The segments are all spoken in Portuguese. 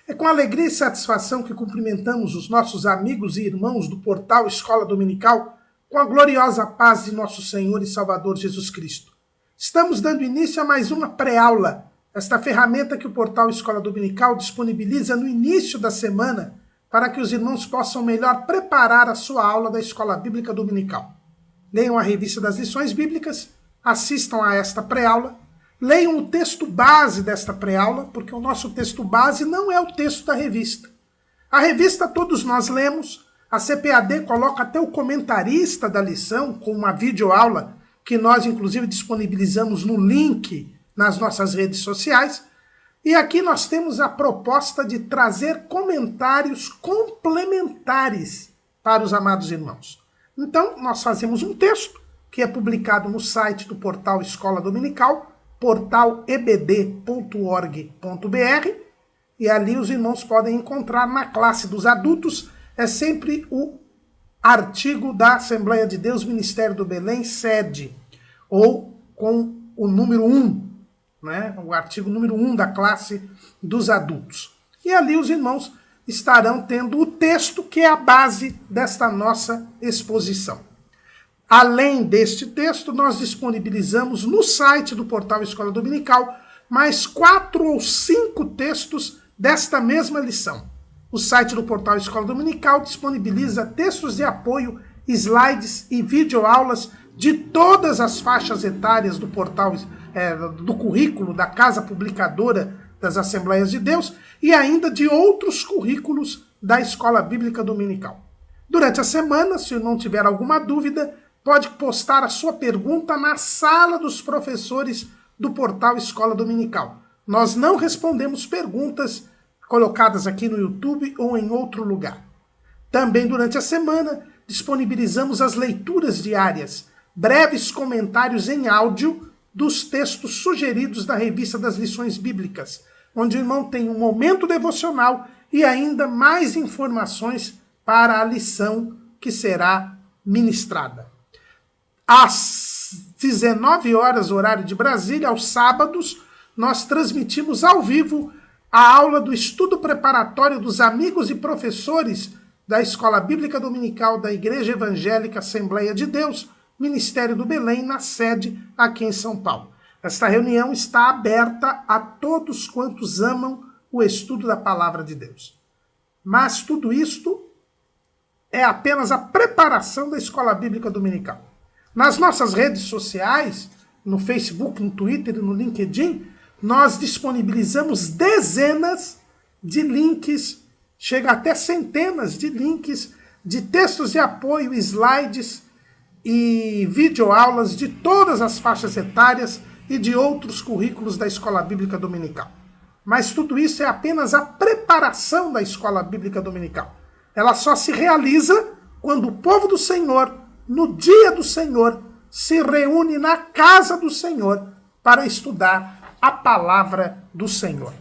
É com alegria e satisfação que cumprimentamos os nossos amigos e irmãos do portal Escola Dominical com a gloriosa paz de nosso Senhor e Salvador Jesus Cristo. Estamos dando início a mais uma pré-aula, esta ferramenta que o portal Escola Dominical disponibiliza no início da semana para que os irmãos possam melhor preparar a sua aula da Escola Bíblica Dominical. Leiam a revista das lições bíblicas, assistam a esta pré-aula, leiam o texto base desta pré-aula, porque o nosso texto base não é o texto da revista. A revista todos nós lemos, a CPAD coloca até o comentarista da lição com uma videoaula que nós inclusive disponibilizamos no link nas nossas redes sociais. E aqui nós temos a proposta de trazer comentários complementares para os amados irmãos. Então, nós fazemos um texto que é publicado no site do portal Escola Dominical, portalebd.org.br, e ali os irmãos podem encontrar na classe dos adultos, é sempre o artigo da Assembleia de Deus, Ministério do Belém, sede, ou com o número 1, né? O artigo número 1 da classe dos adultos. E ali os irmãos estarão tendo o texto que é a base desta nossa exposição. Além deste texto, nós disponibilizamos no site do portal Escola Dominical mais 4 ou 5 textos desta mesma lição. O site do portal Escola Dominical disponibiliza textos de apoio, slides e videoaulas de todas as faixas etárias do portal, do currículo da Casa Publicadora das Assembleias de Deus e ainda de outros currículos da Escola Bíblica Dominical. Durante a semana, se não tiver alguma dúvida, pode postar a sua pergunta na sala dos professores do portal Escola Dominical. Nós não respondemos perguntas colocadas aqui no YouTube ou em outro lugar. Também durante a semana disponibilizamos as leituras diárias, breves comentários em áudio dos textos sugeridos da revista das lições bíblicas, onde o irmão tem um momento devocional e ainda mais informações para a lição que será ministrada. Às 19 horas, horário de Brasília, aos sábados, nós transmitimos ao vivo a aula do estudo preparatório dos amigos e professores da Escola Bíblica Dominical da Igreja Evangélica Assembleia de Deus, Ministério do Belém, na sede aqui em São Paulo. Esta reunião está aberta a todos quantos amam o estudo da Palavra de Deus. Mas tudo isto é apenas a preparação da Escola Bíblica Dominical. Nas nossas redes sociais, no Facebook, no Twitter e no LinkedIn, nós disponibilizamos dezenas de links, chega até centenas de links, de textos de apoio, slides e videoaulas de todas as faixas etárias e de outros currículos da Escola Bíblica Dominical. Mas tudo isso é apenas a preparação da Escola Bíblica Dominical. Ela só se realiza quando o povo do Senhor, no dia do Senhor, se reúne na casa do Senhor para estudar a palavra do Senhor.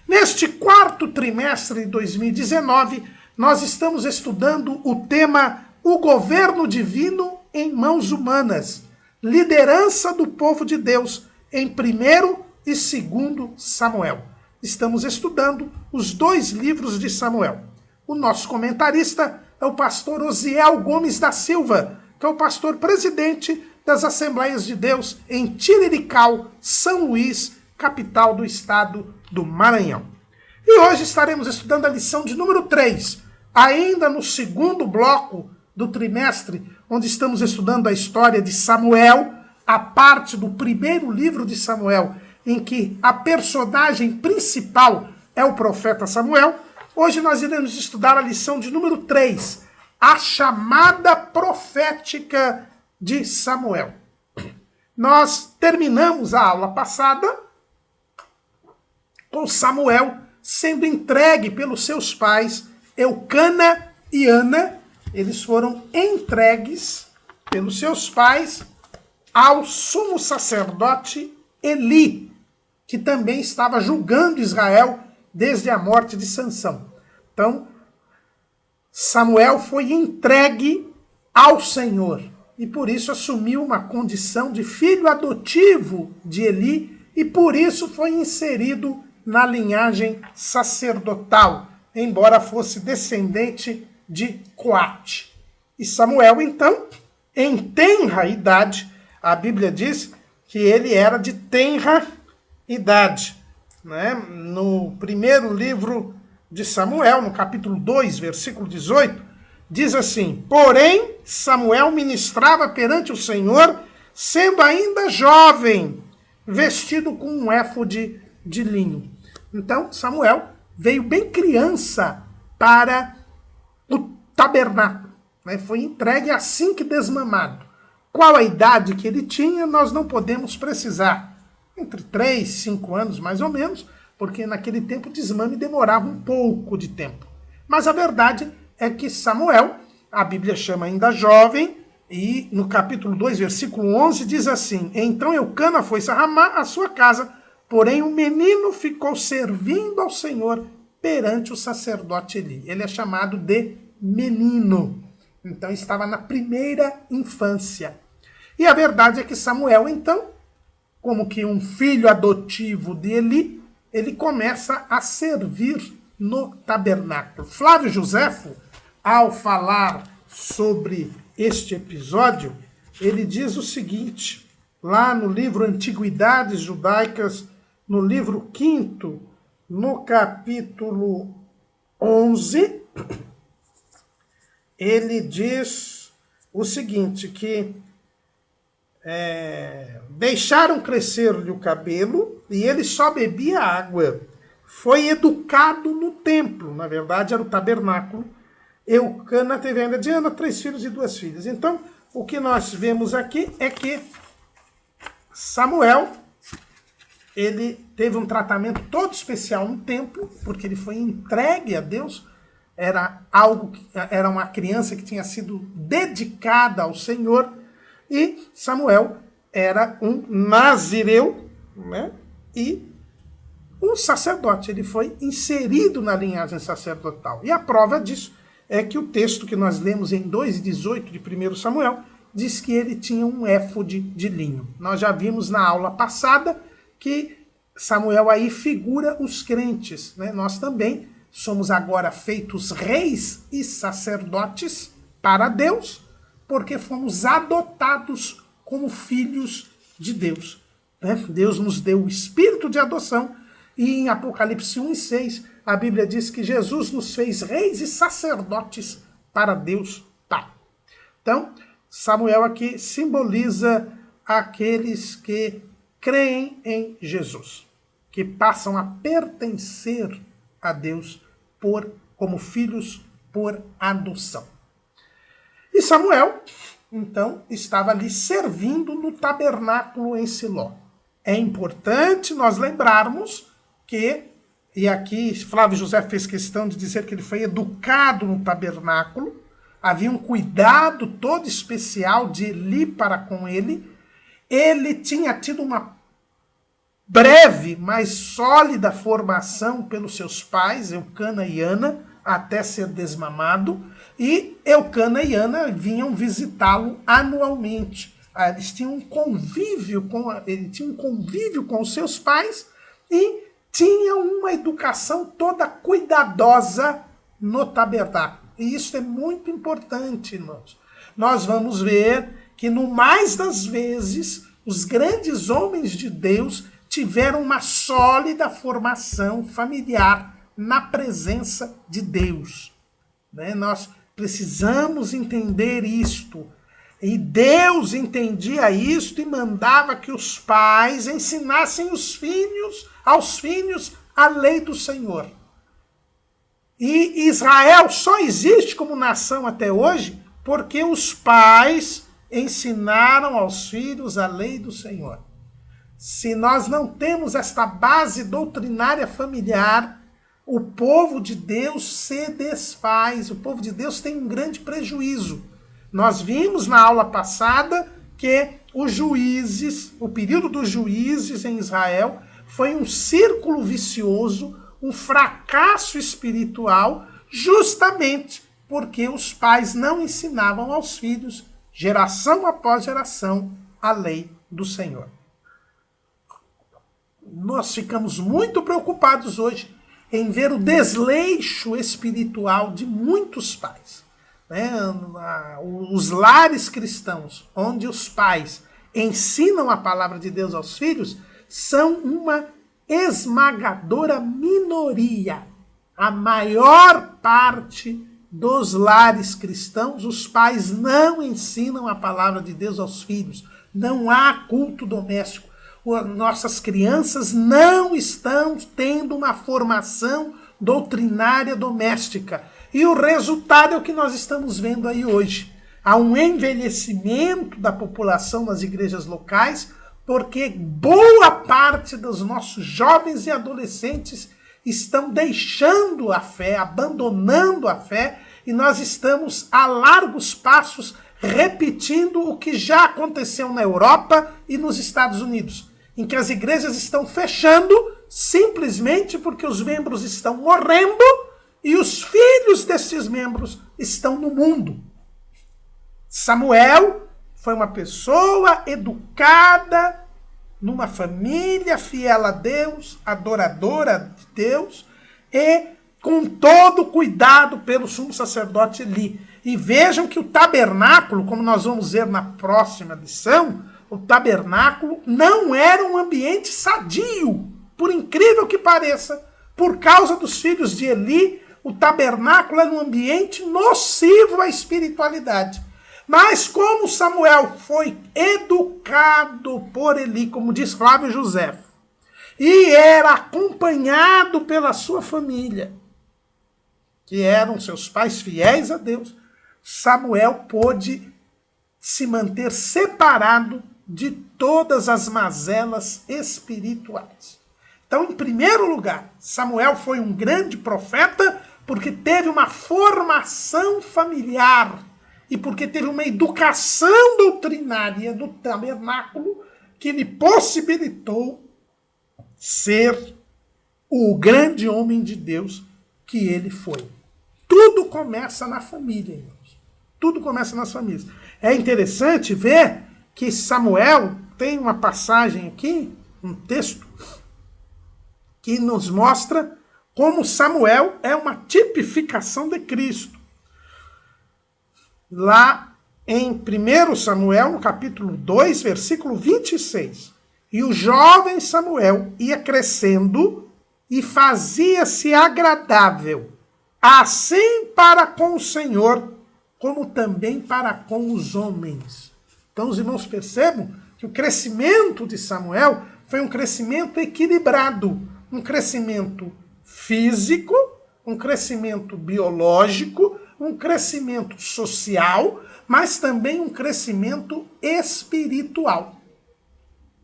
Neste quarto trimestre de 2019, nós estamos estudando o tema O Governo Divino em Mãos Humanas, liderança do povo de Deus em 1º e 2º Samuel. Estamos estudando os 2 livros de Samuel. O nosso comentarista é o pastor Osiel Gomes da Silva, que é o pastor presidente das Assembleias de Deus em Tirirical, São Luís, capital do estado do Maranhão. E hoje estaremos estudando a lição de número 3, ainda no 2º bloco do trimestre, onde estamos estudando a história de Samuel, a parte do 1º livro de Samuel, em que a personagem principal é o profeta Samuel. Hoje nós iremos estudar a lição de número 3, a chamada profética de Samuel. Nós terminamos a aula passada com Samuel sendo entregue pelos seus pais, Eucana e Ana. Eles foram entregues pelos seus pais ao sumo sacerdote Eli, que também estava julgando Israel desde a morte de Sansão. Então, Samuel foi entregue ao Senhor e por isso assumiu uma condição de filho adotivo de Eli e por isso foi inserido na linhagem sacerdotal, embora fosse descendente de Coate. E Samuel, então, em tenra idade, a Bíblia diz que ele era de tenra idade. Né? No primeiro livro de Samuel, no capítulo 2, versículo 18, diz assim: porém, Samuel ministrava perante o Senhor, sendo ainda jovem, vestido com um éfode de linho. Então, Samuel veio bem criança para o tabernáculo. Né? Foi entregue assim que desmamado. Qual a idade que ele tinha, nós não podemos precisar. Entre 3 e 5 anos, mais ou menos, porque naquele tempo o desmame demorava um pouco de tempo. Mas a verdade é que Samuel, a Bíblia chama ainda jovem, e no capítulo 2, versículo 11, diz assim: então Eucana foi-se a Ramá, a sua casa, porém o menino ficou servindo ao Senhor perante o sacerdote Eli. Ele é chamado de menino. Então estava na primeira infância. E a verdade é que Samuel, então, como que um filho adotivo de Eli, ele começa a servir no tabernáculo. Flávio Joséfo, ao falar sobre este episódio, ele diz o seguinte, lá no livro Antiguidades Judaicas, no livro 5º, no capítulo 11, ele diz o seguinte, que deixaram crescer-lhe o cabelo e ele só bebia água. Foi educado no templo, na verdade era o tabernáculo. Eucana teve ainda de Ana 3 filhos e 2 filhas. Então, o que nós vemos aqui é que Samuel, ele teve um tratamento todo especial no templo, porque ele foi entregue a Deus. Era uma criança que tinha sido dedicada ao Senhor. E Samuel era um nazireu, né? E um sacerdote. Ele foi inserido na linhagem sacerdotal. E a prova disso é que o texto que nós lemos em 2:18 de 1 Samuel diz que ele tinha um éfode de linho. Nós já vimos na aula passada que Samuel aí figura os crentes. Né? Nós também somos agora feitos reis e sacerdotes para Deus, porque fomos adotados como filhos de Deus. Né? Deus nos deu o espírito de adoção e em Apocalipse 1:6 a Bíblia diz que Jesus nos fez reis e sacerdotes para Deus Pai. Então, Samuel aqui simboliza aqueles que creem em Jesus, que passam a pertencer a Deus como filhos por adoção. E Samuel, então, estava ali servindo no tabernáculo em Siló. É importante nós lembrarmos que, e aqui Flávio José fez questão de dizer que ele foi educado no tabernáculo, havia um cuidado todo especial de Eli para com ele. Ele tinha tido uma breve, mas sólida formação pelos seus pais, Eucana e Ana, até ser desmamado, e Eucana e Ana vinham visitá-lo anualmente. Eles tinham um convívio com os seus pais e tinham uma educação toda cuidadosa no tabernáculo. E isso é muito importante, irmãos. Nós vamos ver que, no mais das vezes, os grandes homens de Deus tiveram uma sólida formação familiar na presença de Deus. Né? Nós precisamos entender isto. E Deus entendia isto e mandava que os pais ensinassem aos filhos a lei do Senhor. E Israel só existe como nação até hoje porque os pais ensinaram aos filhos a lei do Senhor. Se nós não temos esta base doutrinária familiar, o povo de Deus se desfaz, o povo de Deus tem um grande prejuízo. Nós vimos na aula passada que o período dos juízes em Israel foi um círculo vicioso, um fracasso espiritual, justamente porque os pais não ensinavam aos filhos, geração após geração, a lei do Senhor. nós ficamos muito preocupados hoje em ver o desleixo espiritual de muitos pais. Né? Os lares cristãos, onde os pais ensinam a palavra de Deus aos filhos, são uma esmagadora minoria. A maior parte dos lares cristãos, os pais não ensinam a palavra de Deus aos filhos. Não há culto doméstico. Nossas crianças não estão tendo uma formação doutrinária doméstica. E o resultado é o que nós estamos vendo aí hoje. Há um envelhecimento da população nas igrejas locais, porque boa parte dos nossos jovens e adolescentes estão deixando a fé, abandonando a fé, e nós estamos a largos passos repetindo o que já aconteceu na Europa e nos Estados Unidos, em que as igrejas estão fechando simplesmente porque os membros estão morrendo e os filhos desses membros estão no mundo. Samuel foi uma pessoa educada numa família fiel a Deus, adoradora de Deus, e com todo cuidado pelo sumo sacerdote Eli. E vejam que o tabernáculo, como nós vamos ver na próxima lição, o tabernáculo não era um ambiente sadio, por incrível que pareça. Por causa dos filhos de Eli, o tabernáculo era um ambiente nocivo à espiritualidade. Mas como Samuel foi educado por Eli, como diz Flávio José, e era acompanhado pela sua família, que eram seus pais fiéis a Deus, Samuel pôde se manter separado de todas as mazelas espirituais. Então, em primeiro lugar, Samuel foi um grande profeta porque teve uma formação familiar e porque teve uma educação doutrinária do tabernáculo que lhe possibilitou ser o grande homem de Deus que ele foi. Tudo começa na família, irmãos. Tudo começa nas famílias. É interessante ver que Samuel tem uma passagem aqui, um texto, que nos mostra como Samuel é uma tipificação de Cristo. Lá em 1 Samuel, no capítulo 2, versículo 26. E o jovem Samuel ia crescendo e fazia-se agradável, assim para com o Senhor, como também para com os homens. Então os irmãos percebam que o crescimento de Samuel foi um crescimento equilibrado, um crescimento físico, um crescimento biológico, um crescimento social, mas também um crescimento espiritual.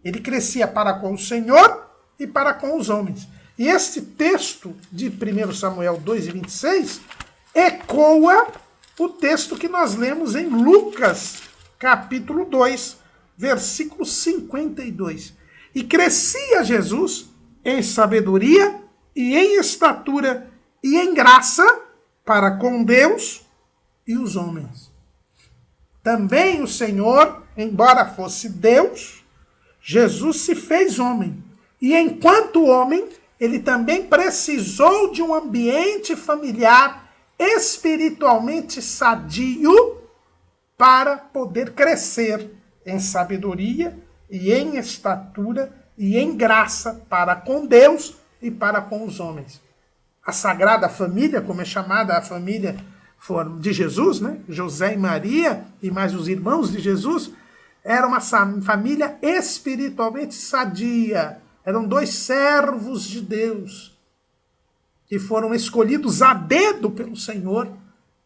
Ele crescia para com o Senhor e para com os homens. E este texto de 1 Samuel 2:26 ecoa o texto que nós lemos em Lucas, capítulo 2, versículo 52. E crescia Jesus em sabedoria e em estatura e em graça para com Deus e os homens. Também o Senhor, embora fosse Deus, Jesus se fez homem. E enquanto homem, ele também precisou de um ambiente familiar espiritualmente sadio para poder crescer em sabedoria e em estatura e em graça para com Deus e para com os homens. A Sagrada Família, como é chamada a família de Jesus, né? José e Maria e mais os irmãos de Jesus, era uma família espiritualmente sadia. Eram 2 servos de Deus que foram escolhidos a dedo pelo Senhor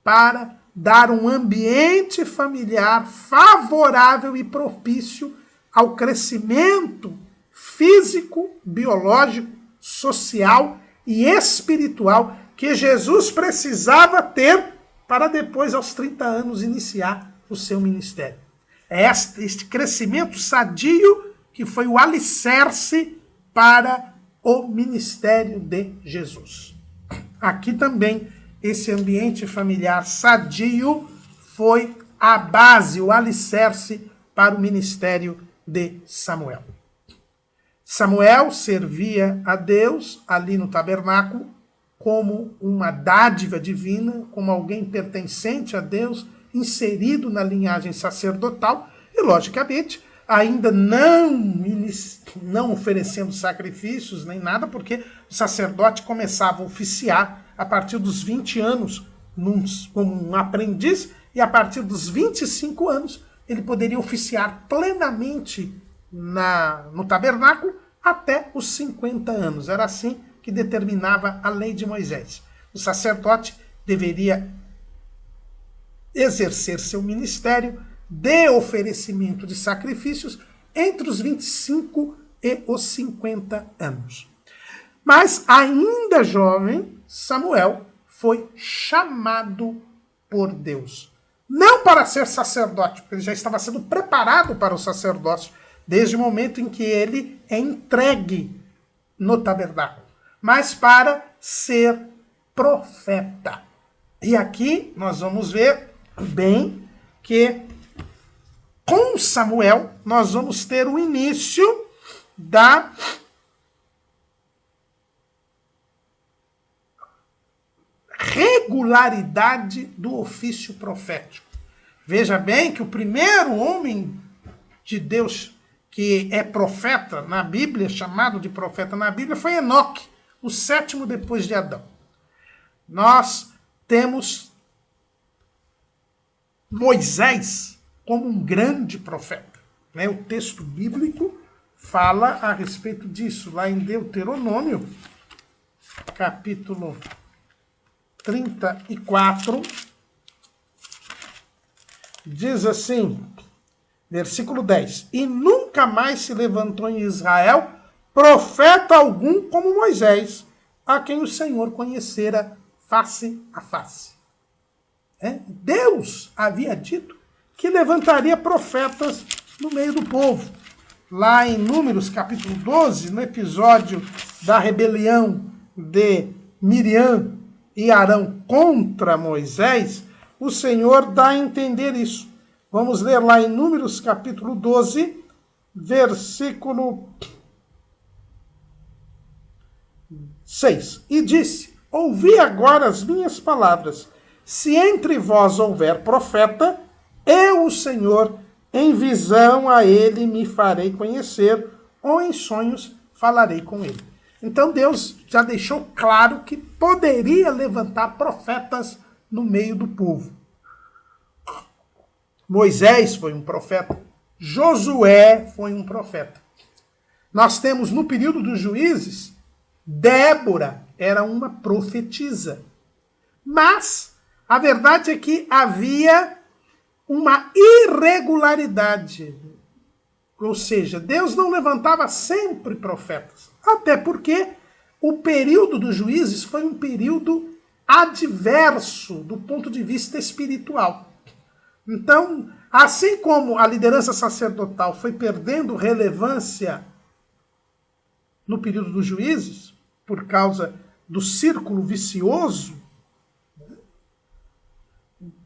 para dar um ambiente familiar favorável e propício ao crescimento físico, biológico, social e espiritual que Jesus precisava ter para depois, aos 30 anos, iniciar o seu ministério. É este crescimento sadio que foi o alicerce para o ministério de Jesus. Aqui também, esse ambiente familiar sadio foi a base, o alicerce para o ministério de Samuel. Samuel servia a Deus ali no tabernáculo como uma dádiva divina, como alguém pertencente a Deus, inserido na linhagem sacerdotal, e logicamente ainda não oferecendo sacrifícios nem nada, porque o sacerdote começava a oficiar a partir dos 20 anos como um aprendiz, e a partir dos 25 anos ele poderia oficiar plenamente no tabernáculo até os 50 anos. Era assim que determinava a lei de Moisés. O sacerdote deveria exercer seu ministério de oferecimento de sacrifícios entre os 25 e os 50 anos. Mas, ainda jovem, Samuel foi chamado por Deus. Não para ser sacerdote, porque ele já estava sendo preparado para o sacerdócio, desde o momento em que ele é entregue no tabernáculo, mas para ser profeta. E aqui nós vamos ver bem que com Samuel nós vamos ter o início da regularidade do ofício profético. Veja bem que o primeiro homem de Deus que é profeta na Bíblia, chamado de profeta na Bíblia, foi Enoque, o sétimo depois de Adão. Nós temos Moisés como um grande profeta. Né? O texto bíblico fala a respeito disso, lá em Deuteronômio, capítulo 34, diz assim, versículo 10, e nunca mais se levantou em Israel profeta algum como Moisés, a quem o Senhor conhecera face a face. Deus havia dito que levantaria profetas no meio do povo. Lá em Números, capítulo 12, no episódio da rebelião de Miriam e Arão contra Moisés, o Senhor dá a entender isso. Vamos ler lá em Números, capítulo 12, versículo 6. E disse, ouvi agora as minhas palavras. Se entre vós houver profeta, eu, o Senhor, em visão a ele me farei conhecer, ou em sonhos falarei com ele. Então Deus já deixou claro que poderia levantar profetas no meio do povo. Moisés foi um profeta, Josué foi um profeta. Nós temos no período dos juízes, Débora era uma profetisa. Mas a verdade é que havia uma irregularidade. Ou seja, Deus não levantava sempre profetas. Até porque o período dos juízes foi um período adverso do ponto de vista espiritual. Então, assim como a liderança sacerdotal foi perdendo relevância no período dos juízes, por causa do círculo vicioso,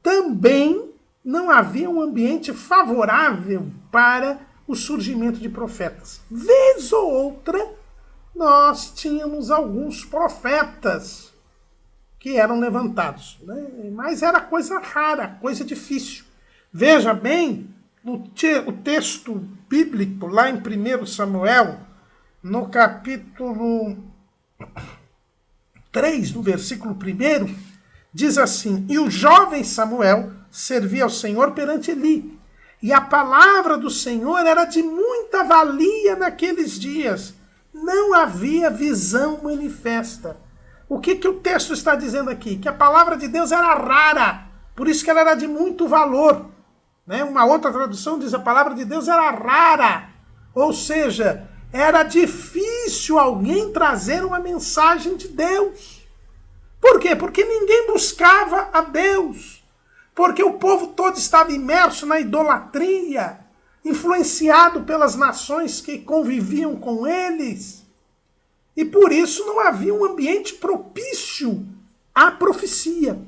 também não havia um ambiente favorável para o surgimento de profetas. Vez ou outra, nós tínhamos alguns profetas que eram levantados, né? Mas era coisa rara, coisa difícil. Veja bem o texto bíblico lá em 1 Samuel, no capítulo 3, no versículo 1, diz assim, e o jovem Samuel servia ao Senhor perante Eli, e a palavra do Senhor era de muita valia naqueles dias. Não havia visão manifesta. O que o texto está dizendo aqui? Que a palavra de Deus era rara, por isso que ela era de muito valor. Né? Uma outra tradução diz a palavra de Deus era rara, ou seja, era difícil alguém trazer uma mensagem de Deus. Por quê? Porque ninguém buscava a Deus. Porque o povo todo estava imerso na idolatria, influenciado pelas nações que conviviam com eles. E por isso não havia um ambiente propício à profecia.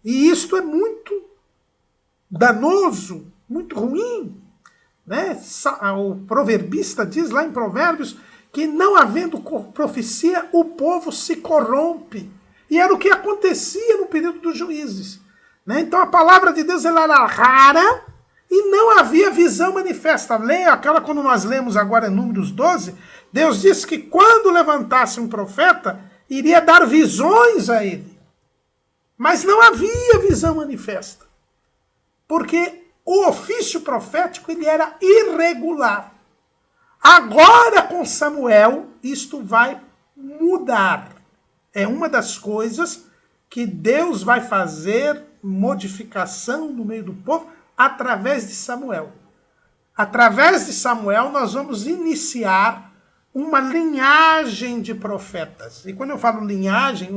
E isto é muito danoso, muito ruim, né? O proverbista diz lá em Provérbios que não havendo profecia, o povo se corrompe. E era o que acontecia no período dos juízes. Né? Então a palavra de Deus ela era rara e não havia visão manifesta. Leia aquela quando nós lemos agora em Números 12, Deus disse que quando levantasse um profeta, iria dar visões a ele. Mas não havia visão manifesta. Porque o ofício profético ele era irregular. Agora com Samuel, isto vai mudar. É uma das coisas que Deus vai fazer modificação no meio do povo através de Samuel. Através de Samuel, nós vamos iniciar uma linhagem de profetas. E quando eu falo linhagem,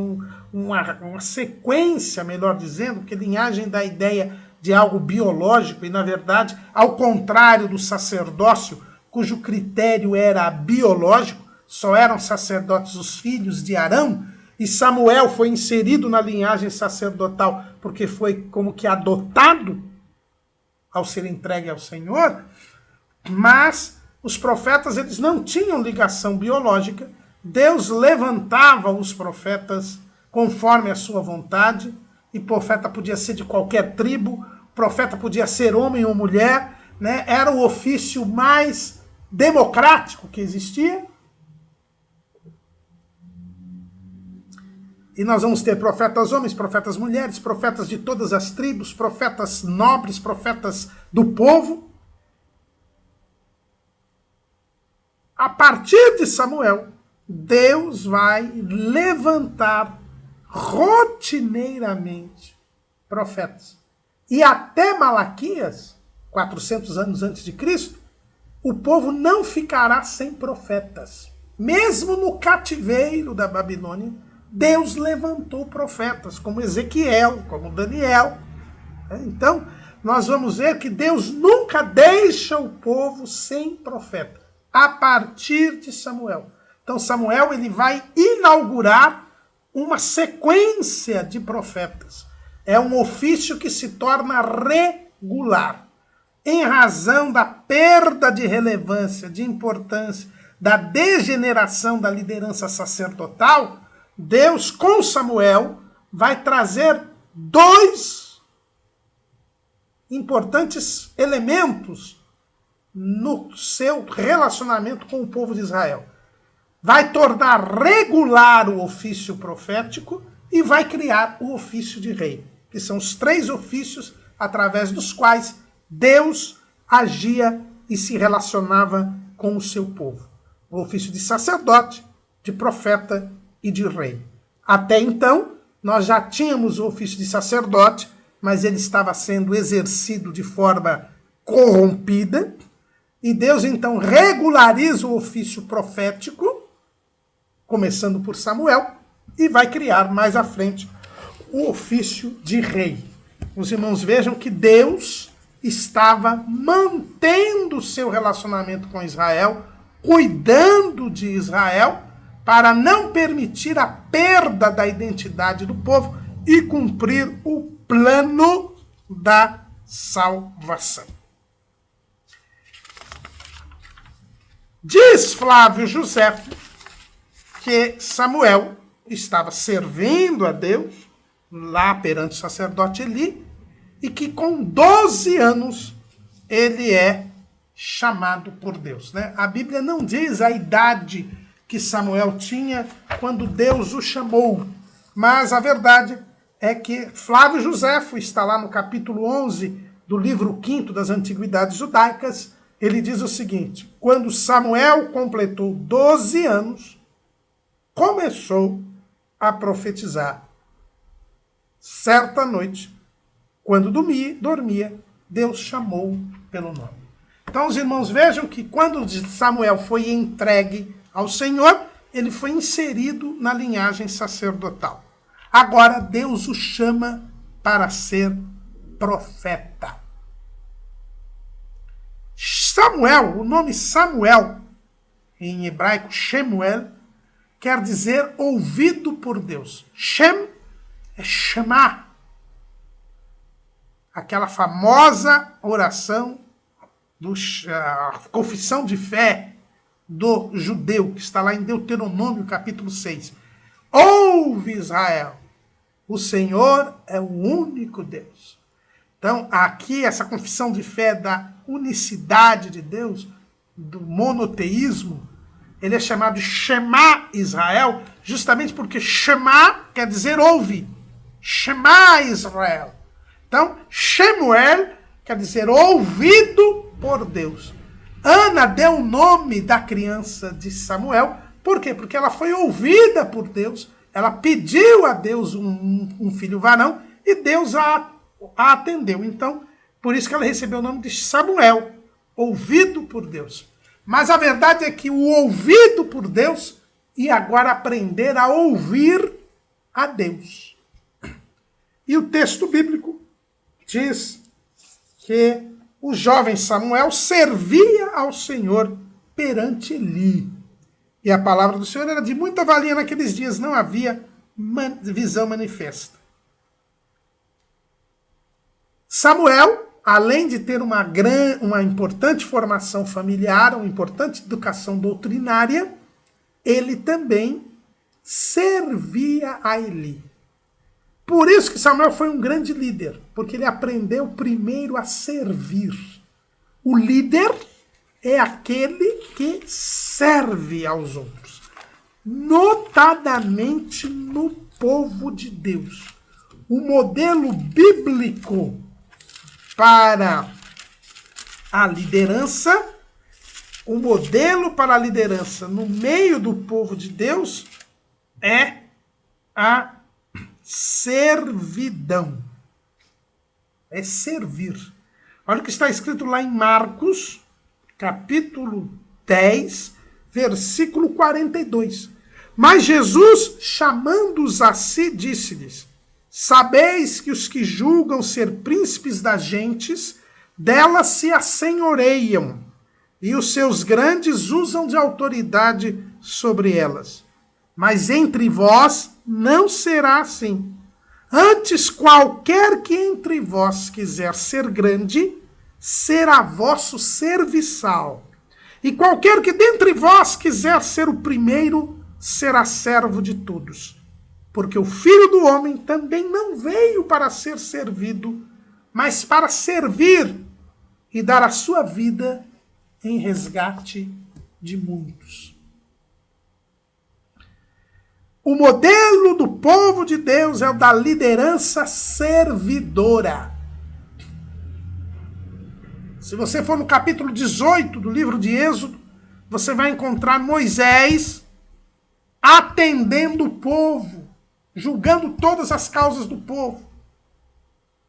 uma sequência, melhor dizendo, porque linhagem dá a ideia de algo biológico, e na verdade, ao contrário do sacerdócio, cujo critério era biológico, só eram sacerdotes os filhos de Arão, e Samuel foi inserido na linhagem sacerdotal porque foi como que adotado ao ser entregue ao Senhor, mas os profetas eles não tinham ligação biológica, Deus levantava os profetas conforme a sua vontade, e profeta podia ser de qualquer tribo, profeta podia ser homem ou mulher, né? Era o ofício mais democrático que existia. E nós vamos ter profetas homens, profetas mulheres, profetas de todas as tribos, profetas nobres, profetas do povo. A partir de Samuel, Deus vai levantar rotineiramente profetas. E até Malaquias, 400 anos antes de Cristo, o povo não ficará sem profetas. Mesmo no cativeiro da Babilônia, Deus levantou profetas, como Ezequiel, como Daniel. Então, nós vamos ver que Deus nunca deixa o povo sem profeta, a partir de Samuel. Então, Samuel ele vai inaugurar uma sequência de profetas. É um ofício que se torna regular. Em razão da perda de relevância, de importância, da degeneração da liderança sacerdotal, Deus, com Samuel, vai trazer dois importantes elementos no seu relacionamento com o povo de Israel. Vai tornar regular o ofício profético e vai criar o ofício de rei, que são os três ofícios através dos quais Deus agia e se relacionava com o seu povo. O ofício de sacerdote, de profeta e de rei. Até então, nós já tínhamos o ofício de sacerdote, mas ele estava sendo exercido de forma corrompida, e Deus então regulariza o ofício profético, começando por Samuel, e vai criar mais à frente o ofício de rei. Os irmãos vejam que Deus estava mantendo o seu relacionamento com Israel, cuidando de Israel, para não permitir a perda da identidade do povo e cumprir o plano da salvação. Diz Flávio Josefo que Samuel estava servindo a Deus lá perante o sacerdote Eli e que com 12 anos ele é chamado por Deus. Né? A Bíblia não diz a idade que Samuel tinha quando Deus o chamou, mas a verdade é que Flávio Josefo está lá no capítulo 11 do livro 5º das Antiguidades Judaicas. Ele diz o seguinte: quando Samuel completou 12 anos, começou a profetizar. Certa noite, quando dormia, Deus chamou pelo nome. Então os irmãos vejam que quando Samuel foi entregue ao Senhor, ele foi inserido na linhagem sacerdotal. Agora Deus o chama para ser profeta. Samuel, o nome Samuel, em hebraico Shemuel, quer dizer ouvido por Deus. Shem é chamar. Aquela famosa oração a confissão de fé do judeu, que está lá em Deuteronômio, capítulo 6. Ouve, Israel, o Senhor é o único Deus. Então, aqui, essa confissão de fé da unicidade de Deus, do monoteísmo, ele é chamado de Shema Israel, justamente porque Shema quer dizer ouve. Shema Israel. Então, Shemuel quer dizer ouvido por Deus. Ana deu o nome da criança de Samuel. Por quê? Porque ela foi ouvida por Deus. Ela pediu a Deus um filho varão e Deus a atendeu. Então, por isso que ela recebeu o nome de Samuel, ouvido por Deus. Mas a verdade é que o ouvido por Deus ia agora aprender a ouvir a Deus. E o texto bíblico diz que o jovem Samuel servia ao Senhor perante Eli. E a palavra do Senhor era de muita valia naqueles dias, não havia visão manifesta. Samuel, além de ter uma importante formação familiar, uma importante educação doutrinária, ele também servia a Eli. Por isso que Samuel foi um grande líder, porque ele aprendeu primeiro a servir. O líder é aquele que serve aos outros, notadamente no povo de Deus. O modelo bíblico para a liderança, o modelo para a liderança no meio do povo de Deus é a servidão. É servir. Olha o que está escrito lá em Marcos, capítulo 10, versículo 42. Mas Jesus, chamando-os a si, disse-lhes: sabeis que os que julgam ser príncipes das gentes, delas se assenhoreiam, e os seus grandes usam de autoridade sobre elas. Mas entre vós não será assim. Antes, qualquer que entre vós quiser ser grande, será vosso serviçal. E qualquer que dentre vós quiser ser o primeiro, será servo de todos. Porque o Filho do Homem também não veio para ser servido, mas para servir e dar a sua vida em resgate de muitos. O modelo do povo de Deus é o da liderança servidora. Se você for no capítulo 18 do livro de Êxodo, você vai encontrar Moisés atendendo o povo, julgando todas as causas do povo.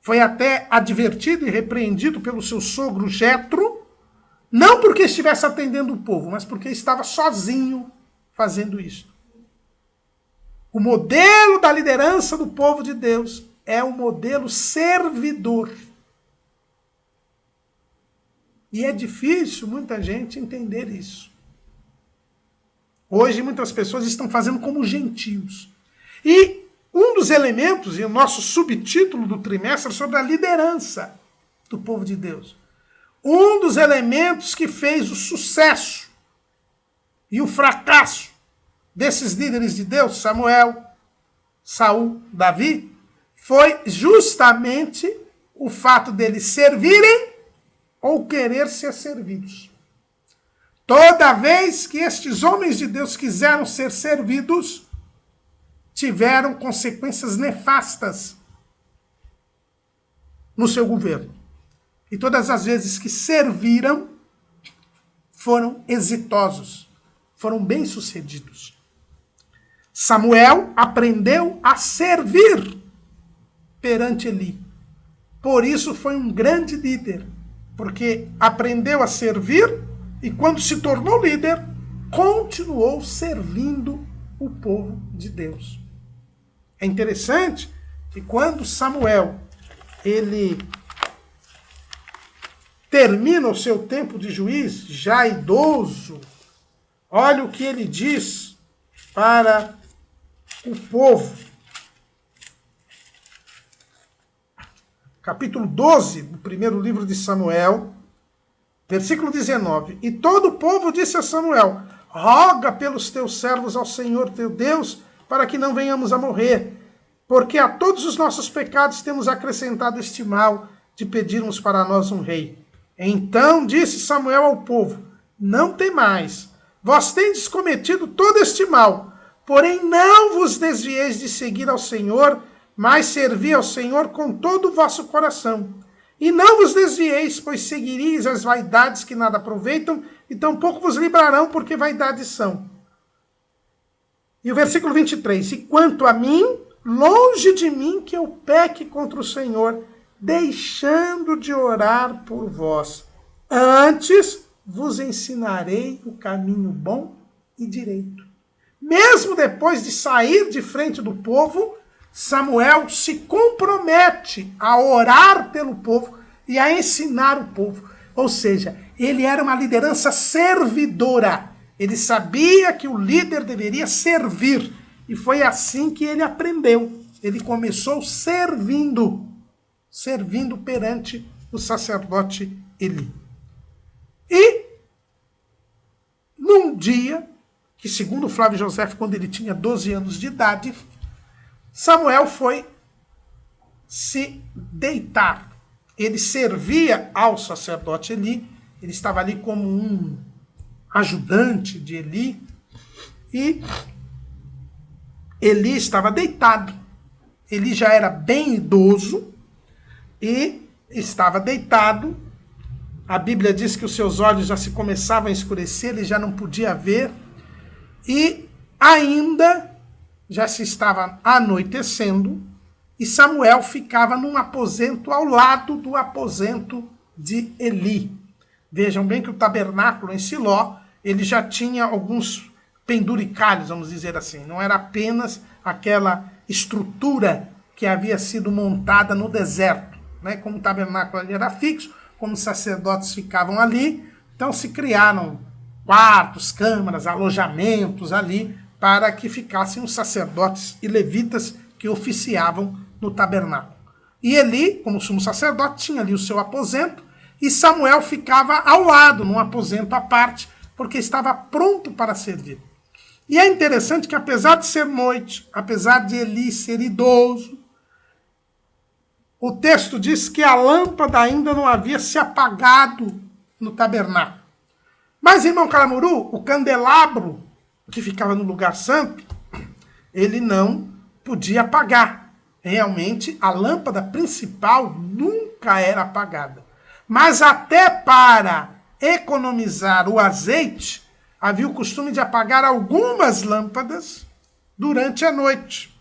Foi até advertido e repreendido pelo seu sogro Jetro, não porque estivesse atendendo o povo, mas porque estava sozinho fazendo isso. O modelo da liderança do povo de Deus é o modelo servidor. E é difícil muita gente entender isso. Hoje muitas pessoas estão fazendo como gentios. E um dos elementos, e o nosso subtítulo do trimestre é sobre a liderança do povo de Deus. Um dos elementos que fez o sucesso e o fracasso desses líderes de Deus, Samuel, Saul, Davi, foi justamente o fato deles servirem ou querer ser servidos. Toda vez que estes homens de Deus quiseram ser servidos, tiveram consequências nefastas no seu governo. E todas as vezes que serviram, foram exitosos, foram bem-sucedidos. Samuel aprendeu a servir perante Eli. Por isso foi um grande líder, porque aprendeu a servir e quando se tornou líder, continuou servindo o povo de Deus. É interessante que quando Samuel ele termina o seu tempo de juiz, já idoso, olha o que ele diz para o povo. Capítulo 12 do primeiro livro de Samuel, Versículo 19. E todo o povo disse a Samuel: roga pelos teus servos ao Senhor teu Deus, para que não venhamos a morrer, porque a todos os nossos pecados temos acrescentado este mal de pedirmos para nós um rei. Então disse Samuel ao povo: não temais, vós tendes cometido todo este mal, porém não vos desvieis de seguir ao Senhor, mas servi ao Senhor com todo o vosso coração. E não vos desvieis, pois seguireis as vaidades que nada aproveitam, e tampouco vos livrarão, porque vaidades são. E o versículo 23. E quanto a mim, longe de mim que eu peque contra o Senhor, deixando de orar por vós. Antes vos ensinarei o caminho bom e direito. Mesmo depois de sair de frente do povo, Samuel se compromete a orar pelo povo e a ensinar o povo. Ou seja, ele era uma liderança servidora. Ele sabia que o líder deveria servir. E foi assim que ele aprendeu. Ele começou servindo perante o sacerdote Eli. E num dia, que segundo Flávio José, quando ele tinha 12 anos de idade, Samuel foi se deitar. Ele servia ao sacerdote Eli, ele estava ali como um ajudante de Eli, e Eli estava deitado. Eli já era bem idoso e estava deitado. A Bíblia diz que os seus olhos já se começavam a escurecer, ele já não podia ver, e ainda já se estava anoitecendo, e Samuel ficava num aposento ao lado do aposento de Eli. Vejam bem que o tabernáculo em Siló, ele já tinha alguns penduricalhos, vamos dizer assim. Não era apenas aquela estrutura que havia sido montada no deserto, né? Como o tabernáculo ali era fixo, como os sacerdotes ficavam ali, então se criaram quartos, câmaras, alojamentos ali, para que ficassem os sacerdotes e levitas que oficiavam no tabernáculo. E Eli, como sumo sacerdote, tinha ali o seu aposento, e Samuel ficava ao lado, num aposento à parte, porque estava pronto para servir. E é interessante que, apesar de ser noite, apesar de Eli ser idoso, o texto diz que a lâmpada ainda não havia se apagado no tabernáculo. Mas, irmão Caramuru, o candelabro que ficava no lugar santo, ele não podia apagar. Realmente, a lâmpada principal nunca era apagada. Mas até para economizar o azeite, havia o costume de apagar algumas lâmpadas durante a noite.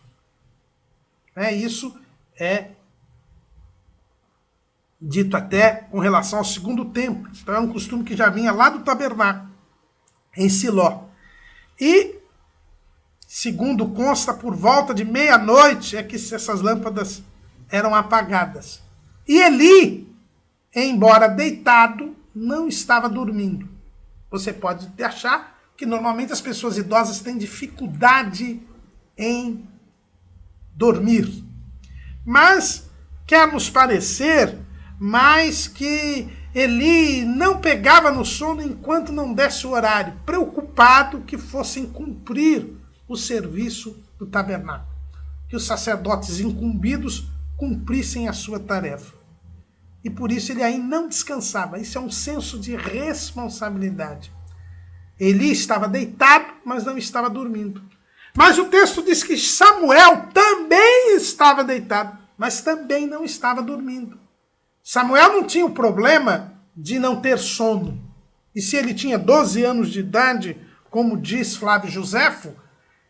Isso é dito até com relação ao segundo templo. Então é um costume que já vinha lá do tabernáculo, em Siló. E, segundo consta, por volta de meia-noite é que essas lâmpadas eram apagadas. E Eli, embora deitado, não estava dormindo. Você pode achar que normalmente as pessoas idosas têm dificuldade em dormir. Mas quer nos parecer mais que Eli não pegava no sono enquanto não desse o horário, preocupado que fossem cumprir o serviço do tabernáculo, que os sacerdotes incumbidos cumprissem a sua tarefa. E por isso ele aí não descansava. Isso é um senso de responsabilidade. Eli estava deitado, mas não estava dormindo. Mas o texto diz que Samuel também estava deitado, mas também não estava dormindo. Samuel não tinha o problema de não ter sono. E se ele tinha 12 anos de idade, como diz Flávio Josefo,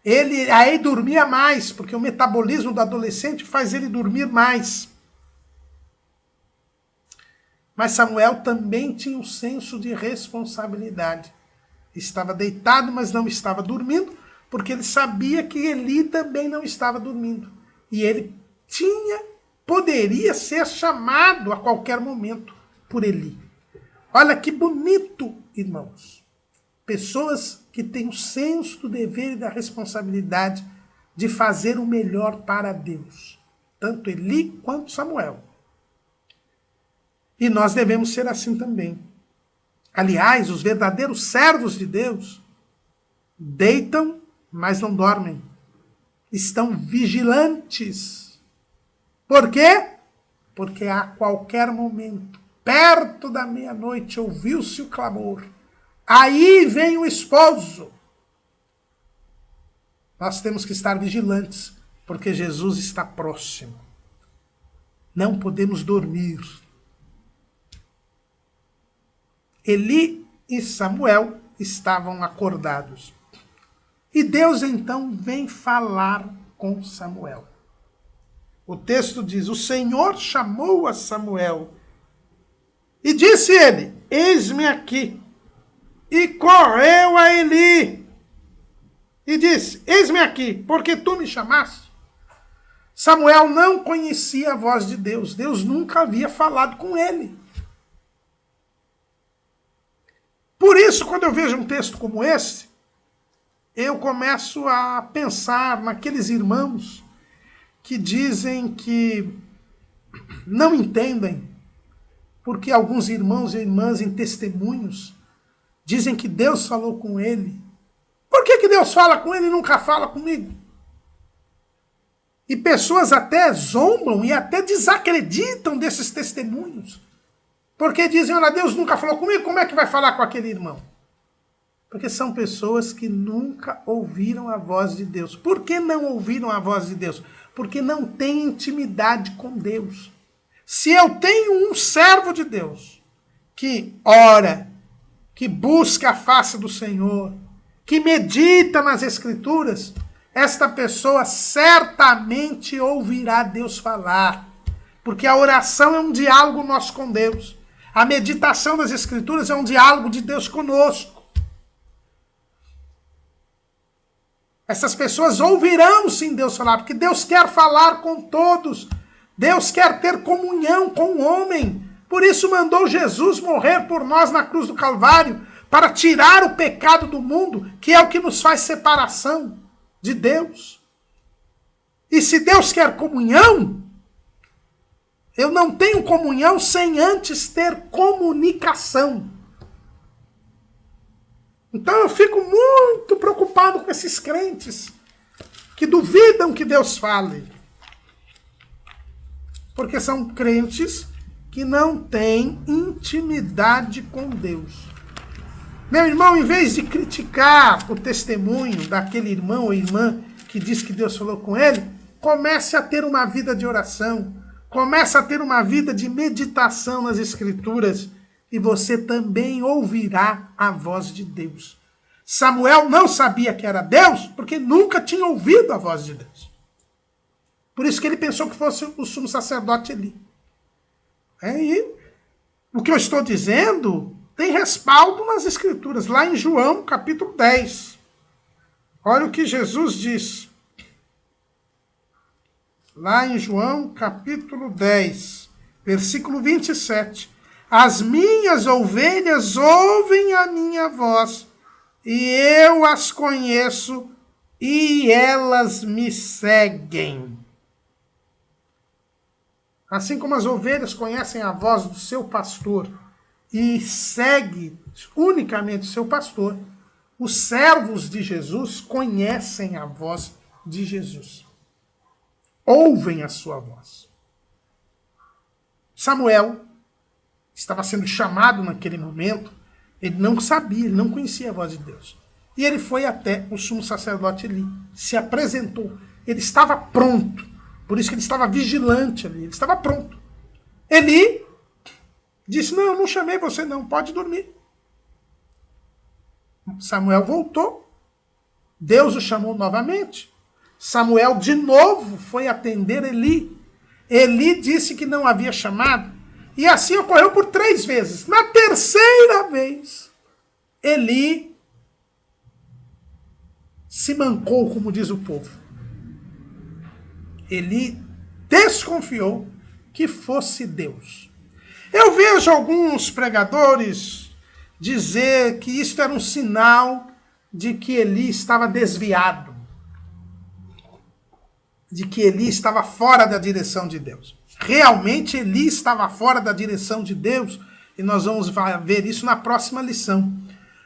ele aí dormia mais, porque o metabolismo do adolescente faz ele dormir mais. Mas Samuel também tinha um senso de responsabilidade. Estava deitado, mas não estava dormindo, porque ele sabia que Eli também não estava dormindo. E ele poderia ser chamado a qualquer momento por Eli. Olha que bonito, irmãos. Pessoas que têm o senso do dever e da responsabilidade de fazer o melhor para Deus. Tanto Eli quanto Samuel. E nós devemos ser assim também. Aliás, os verdadeiros servos de Deus deitam, mas não dormem. Estão vigilantes. Por quê? Porque a qualquer momento, perto da meia-noite, ouviu-se o clamor. Aí vem o esposo. Nós temos que estar vigilantes, porque Jesus está próximo. Não podemos dormir. Eli e Samuel estavam acordados. E Deus então vem falar com Samuel. O texto diz: o Senhor chamou a Samuel e disse ele: eis-me aqui. E correu a Eli e disse: eis-me aqui, porque tu me chamaste. Samuel não conhecia a voz de Deus. Deus nunca havia falado com ele. Por isso, quando eu vejo um texto como esse, eu começo a pensar naqueles irmãos que dizem que não entendem, porque alguns irmãos e irmãs em testemunhos dizem que Deus falou com ele. Por que Deus fala com ele e nunca fala comigo? E pessoas até zombam e até desacreditam desses testemunhos. Porque dizem: olha, Deus nunca falou comigo, como é que vai falar com aquele irmão? Porque são pessoas que nunca ouviram a voz de Deus. Por que não ouviram a voz de Deus? Porque não têm intimidade com Deus. Se eu tenho um servo de Deus que ora, que busca a face do Senhor, que medita nas Escrituras, esta pessoa certamente ouvirá Deus falar. Porque a oração é um diálogo nosso com Deus. A meditação das Escrituras é um diálogo de Deus conosco. Essas pessoas ouvirão sim Deus falar, porque Deus quer falar com todos. Deus quer ter comunhão com o homem. Por isso mandou Jesus morrer por nós na cruz do Calvário, para tirar o pecado do mundo, que é o que nos faz separação de Deus. E se Deus quer comunhão, eu não tenho comunhão sem antes ter comunicação. Então eu fico muito preocupado com esses crentes que duvidam que Deus fale. Porque são crentes que não têm intimidade com Deus. Meu irmão, em vez de criticar o testemunho daquele irmão ou irmã que diz que Deus falou com ele, comece a ter uma vida de oração. Comece a ter uma vida de meditação nas Escrituras e você também ouvirá a voz de Deus. Samuel não sabia que era Deus porque nunca tinha ouvido a voz de Deus. Por isso que ele pensou que fosse o sumo sacerdote Eli. E o que eu estou dizendo tem respaldo nas Escrituras, lá em João capítulo 10. Olha o que Jesus diz. Lá em João, capítulo 10, versículo 27. As minhas ovelhas ouvem a minha voz, e eu as conheço, e elas me seguem. Assim como as ovelhas conhecem a voz do seu pastor, e seguem unicamente o seu pastor, os servos de Jesus conhecem a voz de Jesus. Ouvem a sua voz. Samuel estava sendo chamado naquele momento, ele não sabia, ele não conhecia a voz de Deus. E ele foi até o sumo sacerdote Eli, se apresentou, ele estava pronto, por isso que ele estava vigilante ali, ele estava pronto. Eli disse: não, eu não chamei você não, pode dormir. Samuel voltou, Deus o chamou novamente. Samuel de novo foi atender Eli. Eli disse que não havia chamado. E assim ocorreu por 3 vezes. Na terceira vez, Eli se mancou, como diz o povo. Eli desconfiou que fosse Deus. Eu vejo alguns pregadores dizer que isso era um sinal de que Eli estava desviado, de que Eli estava fora da direção de Deus. Realmente Eli estava fora da direção de Deus, E nós vamos ver isso na próxima lição.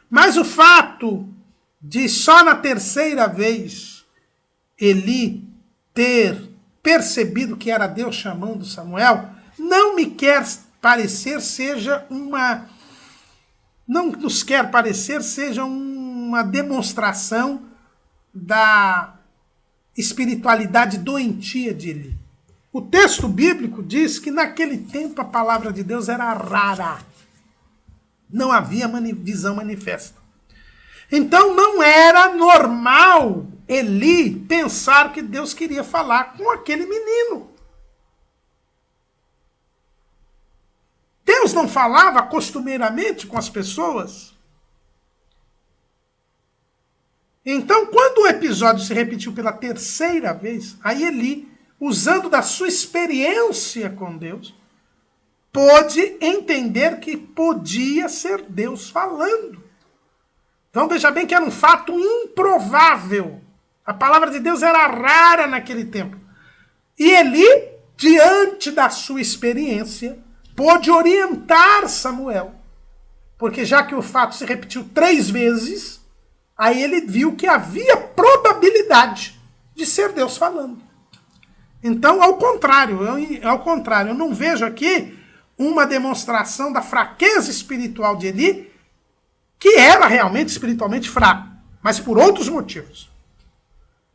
Mas o fato de só na terceira vez Eli ter percebido que era Deus chamando Samuel, não me quer parecer seja uma... Não nos quer parecer seja uma demonstração da espiritualidade doentia de Eli. O texto bíblico diz que naquele tempo a palavra de Deus era rara. Não havia visão manifesta. Então não era normal Eli pensar que Deus queria falar com aquele menino. Deus não falava costumeiramente com as pessoas. Então, quando o episódio se repetiu pela terceira vez, aí Eli, usando da sua experiência com Deus, pôde entender que podia ser Deus falando. Então veja bem que era um fato improvável. A palavra de Deus era rara naquele tempo. E Eli, diante da sua experiência, pôde orientar Samuel. Porque já que o fato se repetiu 3 vezes, aí ele viu que havia probabilidade de ser Deus falando. Então, ao contrário, eu não vejo aqui uma demonstração da fraqueza espiritual de Eli, que era realmente espiritualmente fraco, mas por outros motivos.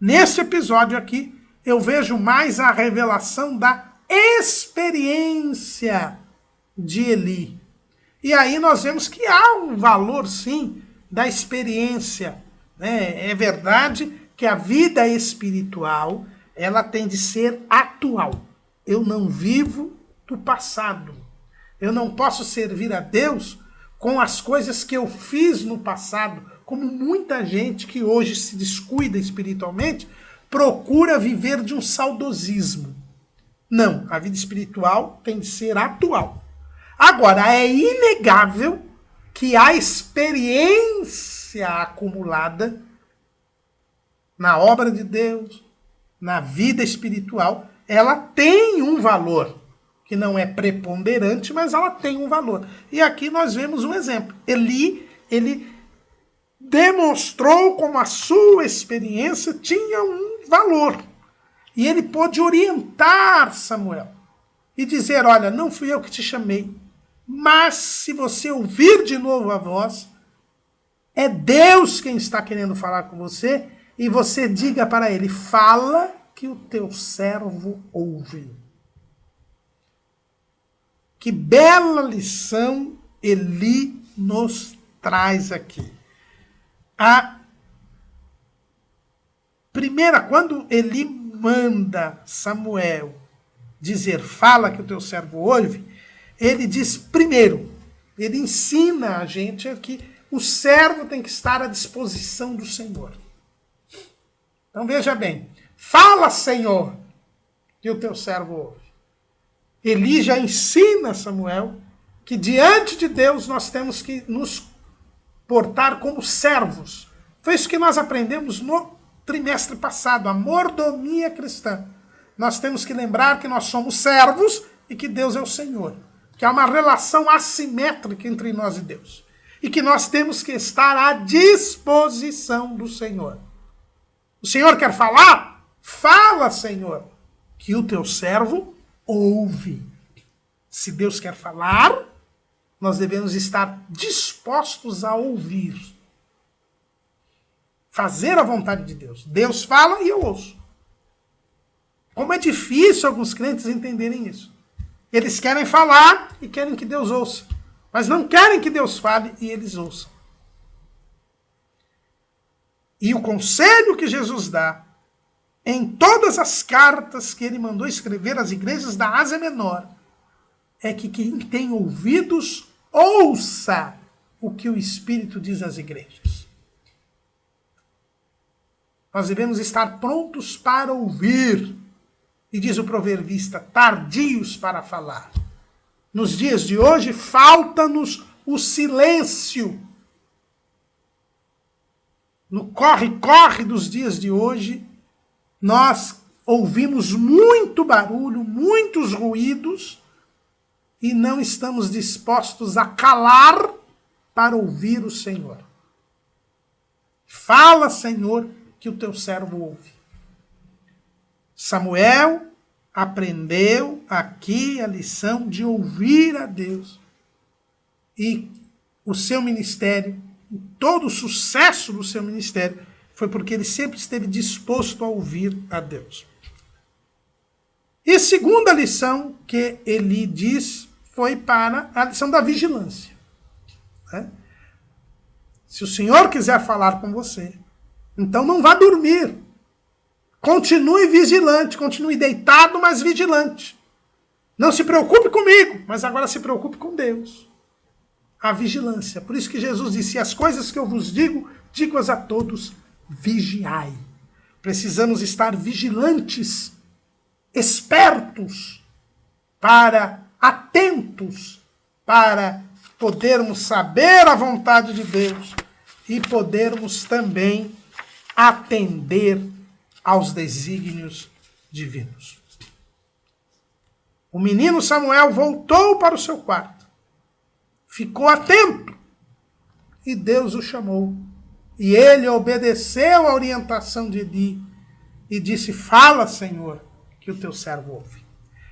Nesse episódio aqui, eu vejo mais a revelação da experiência de Eli. E aí nós vemos que há um valor, sim, da experiência. É verdade que a vida espiritual, ela tem de ser atual. Eu não vivo do passado. Eu não posso servir a Deus com as coisas que eu fiz no passado, como muita gente que hoje se descuida espiritualmente, procura viver de um saudosismo. Não, a vida espiritual tem de ser atual. Agora, é inegável que a experiência acumulada na obra de Deus, na vida espiritual, ela tem um valor, que não é preponderante, mas ela tem um valor. E aqui nós vemos um exemplo. Eli, ele demonstrou como a sua experiência tinha um valor. E ele pôde orientar Samuel e dizer, olha, não fui eu que te chamei, mas se você ouvir de novo a voz, é Deus quem está querendo falar com você, e você diga para ele, fala que o teu servo ouve. Que bela lição Eli nos traz aqui. A primeira, quando Eli manda Samuel dizer, fala que o teu servo ouve, ele diz primeiro, ele ensina a gente que o servo tem que estar à disposição do Senhor. Então veja bem, fala, Senhor, que o teu servo ouve. Eli já ensina Samuel que diante de Deus nós temos que nos portar como servos. Foi isso que nós aprendemos no trimestre passado, a mordomia cristã. Nós temos que lembrar que nós somos servos e que Deus é o Senhor. Que há uma relação assimétrica entre nós e Deus. E que nós temos que estar à disposição do Senhor. O Senhor quer falar? Fala, Senhor, que o teu servo ouve. Se Deus quer falar, nós devemos estar dispostos a ouvir. Fazer a vontade de Deus. Deus fala e eu ouço. Como é difícil alguns crentes entenderem isso. Eles querem falar e querem que Deus ouça. Mas não querem que Deus fale e eles ouçam. E o conselho que Jesus dá em todas as cartas que ele mandou escrever às igrejas da Ásia Menor é que quem tem ouvidos ouça o que o Espírito diz às igrejas. Nós devemos estar prontos para ouvir. E diz o proverbista, tardios para falar. Nos dias de hoje, falta-nos o silêncio. No corre-corre dos dias de hoje, nós ouvimos muito barulho, muitos ruídos, e não estamos dispostos a calar para ouvir o Senhor. Fala, Senhor, que o teu servo ouve. Samuel aprendeu aqui a lição de ouvir a Deus. E o seu ministério, todo o sucesso do seu ministério, foi porque ele sempre esteve disposto a ouvir a Deus. E segunda lição que Eli diz foi para a lição da vigilância. Né? Se o Senhor quiser falar com você, então não vá dormir. Continue vigilante, continue deitado, mas vigilante. Não se preocupe comigo, mas agora se preocupe com Deus. A vigilância. Por isso que Jesus disse, as coisas que eu vos digo, digo-as a todos, vigiai. Precisamos estar vigilantes, espertos, atentos, para podermos saber a vontade de Deus e podermos também atender aos desígnios divinos. O menino Samuel voltou para o seu quarto, ficou atento e Deus o chamou. E ele obedeceu à orientação de Eli e disse, fala, Senhor, que o teu servo ouve.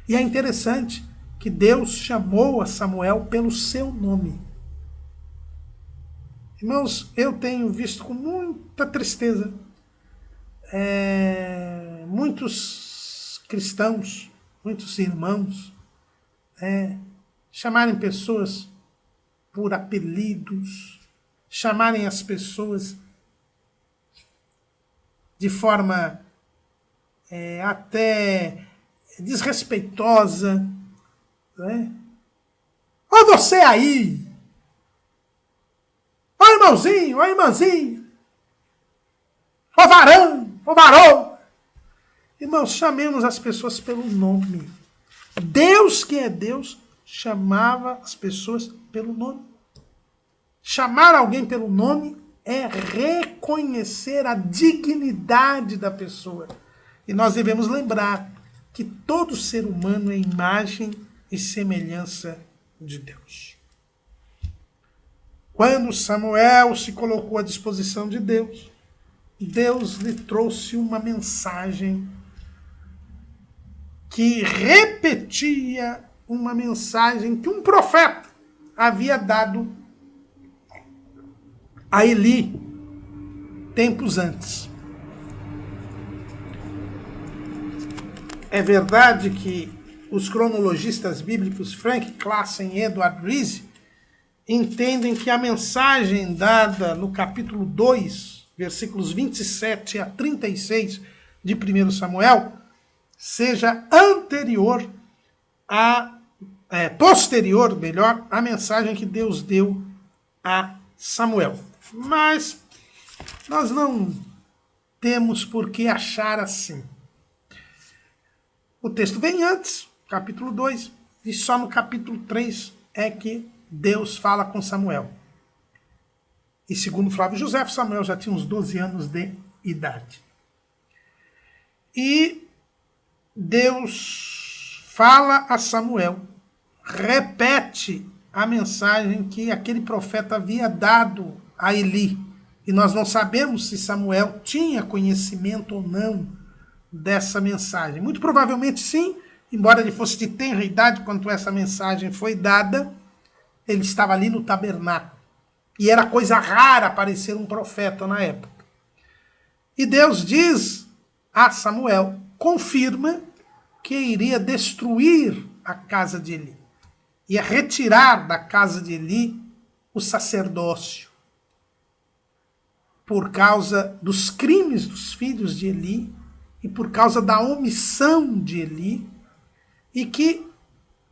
E é interessante que Deus chamou a Samuel pelo seu nome. Irmãos, eu tenho visto com muita tristeza muitos cristãos, muitos irmãos, chamarem pessoas por apelidos, chamarem as pessoas de forma até desrespeitosa. Né? Ó você aí! Ó irmãozinho, ó irmãzinha! Ó varão, ó varão! Irmãos, chamemos as pessoas pelo nome. Deus, que é Deus, chamava as pessoas pelo nome. Chamar alguém pelo nome é reconhecer a dignidade da pessoa. E nós devemos lembrar que todo ser humano é imagem e semelhança de Deus. Quando Samuel se colocou à disposição de Deus, Deus lhe trouxe uma mensagem que repetia uma mensagem que um profeta havia dado a Eli tempos antes. É verdade que os cronologistas bíblicos Frank Classen e Edward Reese entendem que a mensagem dada no capítulo 2, versículos 27 a 36 de 1 Samuel, seja posterior, à mensagem que Deus deu a Samuel. Mas nós não temos por que achar assim. O texto vem antes, capítulo 2, e só no capítulo 3 é que Deus fala com Samuel. E segundo Flávio José, Samuel já tinha uns 12 anos de idade. E Deus fala a Samuel, repete a mensagem que aquele profeta havia dado a Eli. E nós não sabemos se Samuel tinha conhecimento ou não dessa mensagem. Muito provavelmente sim, embora ele fosse de tenra idade quando essa mensagem foi dada, ele estava ali no tabernáculo. E era coisa rara aparecer um profeta na época. E Deus diz a Samuel, confirma que iria destruir a casa de Eli. Ia retirar da casa de Eli o sacerdócio. Por causa dos crimes dos filhos de Eli e por causa da omissão de Eli. E que,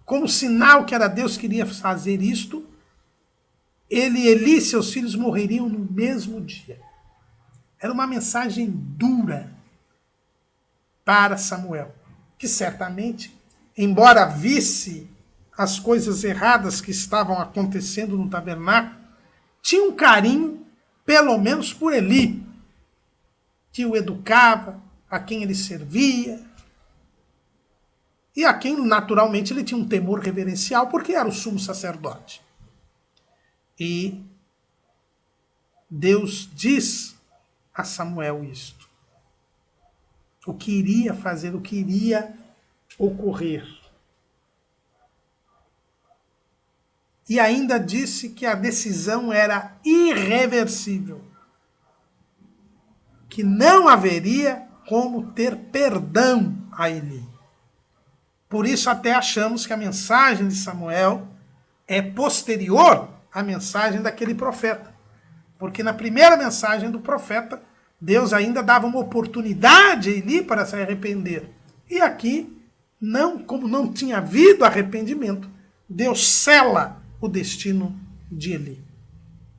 como sinal que era Deus que iria fazer isto, Eli e seus filhos morreriam no mesmo dia. Era uma mensagem dura para Samuel, que certamente, embora visse as coisas erradas que estavam acontecendo no tabernáculo, tinha um carinho, pelo menos por Eli, que o educava, a quem ele servia. e a quem naturalmente ele tinha um temor reverencial, porque era o sumo sacerdote. E Deus diz a Samuel isto. O que iria fazer, o que iria ocorrer. E ainda disse que a decisão era irreversível. Que não haveria como ter perdão a Eli. Por isso até achamos que a mensagem de Samuel é posterior à mensagem daquele profeta. Porque na primeira mensagem do profeta, Deus ainda dava uma oportunidade a Eli para se arrepender. E aqui, como não tinha havido arrependimento, Deus sela o destino de Eli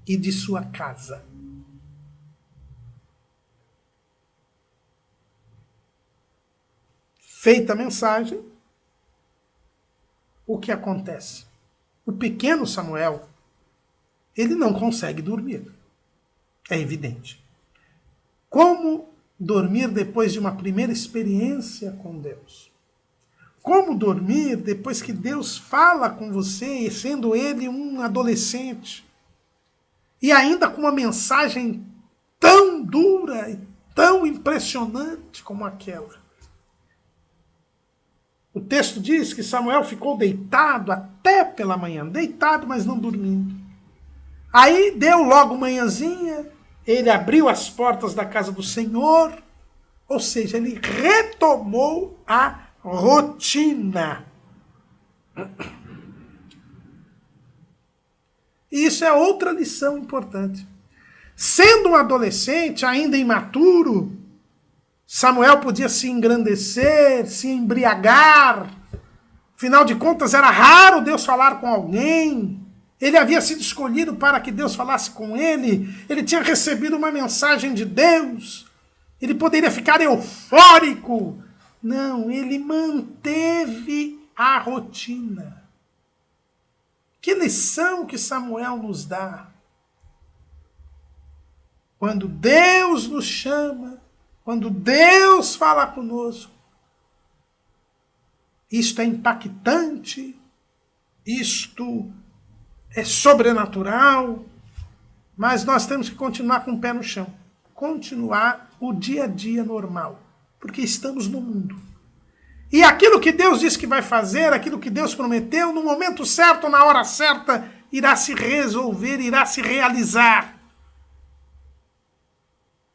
e de sua casa. Feita a mensagem, o que acontece? O pequeno Samuel, ele não consegue dormir. É evidente. Como dormir depois de uma primeira experiência com Deus? Como dormir depois que Deus fala com você, sendo ele um adolescente? E ainda com uma mensagem tão dura e tão impressionante como aquela. O texto diz que Samuel ficou deitado até pela manhã. Deitado, mas não dormindo. Aí deu logo manhãzinha, ele abriu as portas da casa do Senhor, ou seja, ele retomou a rotina. E isso é outra lição importante. Sendo um adolescente, ainda imaturo, Samuel podia se engrandecer, se embriagar. Afinal de contas, era raro Deus falar com alguém. Ele havia sido escolhido para que Deus falasse com ele. Ele tinha recebido uma mensagem de Deus. Ele poderia ficar eufórico. Não, ele manteve a rotina. Que lição que Samuel nos dá. Quando Deus nos chama, quando Deus fala conosco, isto é impactante, isto é sobrenatural, mas nós temos que continuar com o pé no chão. Continuar o dia a dia normal, porque estamos no mundo. E aquilo que Deus disse que vai fazer, aquilo que Deus prometeu, no momento certo, na hora certa, irá se resolver, irá se realizar.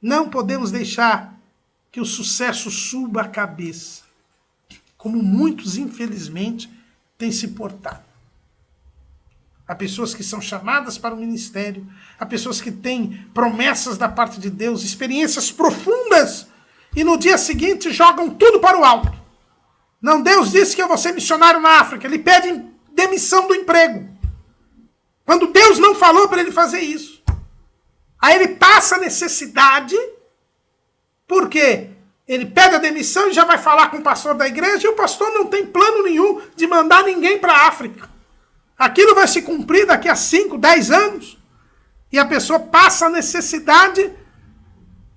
Não podemos deixar que o sucesso suba a cabeça, como muitos, infelizmente, têm se portado. Há pessoas que são chamadas para o ministério, há pessoas que têm promessas da parte de Deus, experiências profundas, e no dia seguinte jogam tudo para o alto. Não, Deus disse que eu vou ser missionário na África, ele pede demissão do emprego. Quando Deus não falou para ele fazer isso. Aí ele passa necessidade, porque ele pede a demissão e já vai falar com o pastor da igreja, e o pastor não tem plano nenhum de mandar ninguém para a África. Aquilo vai se cumprir daqui a 5, 10 anos. E a pessoa passa a necessidade